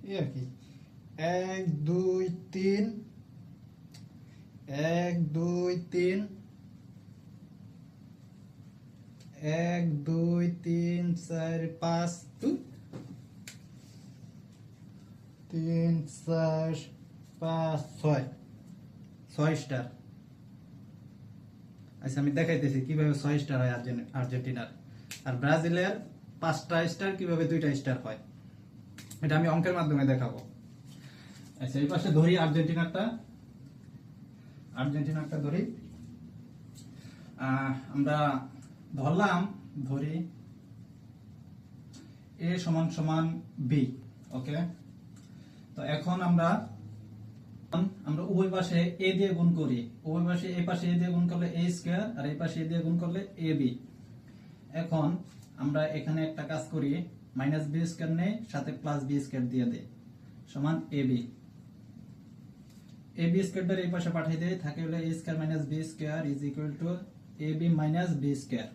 এই আর কি 1 2 3 1 2 3 1 2 3 4 5 3 4 5 6 6 স্টার। আচ্ছা আমি দেখাইতেছি কিভাবে 6 স্টার হয় আর্জেন্টিনার, আর ব্রাজিলের 5টা স্টার কিভাবে 2টা স্টার হয় এটা আমি অঙ্কের মাধ্যমে দেখাবো। আচ্ছা এই পাশে ধরি আর্জেন্টিনারটা ধরি, আমরা ধরলাম, ধরি a সমান সমান b। ওকে, তো এখন আমরা উভয় পাশে a দিয়ে গুণ করি, উভয় পাশে এই পাশে a দিয়ে গুণ করলে a স্কয়ার আর এই পাশে a দিয়ে গুণ করলে ab। এখন আমরা এখানে একটা কাজ করি, মাইনাস b স্কয়ার নেই, সাথে প্লাস b স্কয়ার দিয়ে দেই, সমান ab। ab স্কয়ারটা এই পাশে পাঠিয়ে দেই, থাকে হলো a square minus b square is equal to ab minus b square.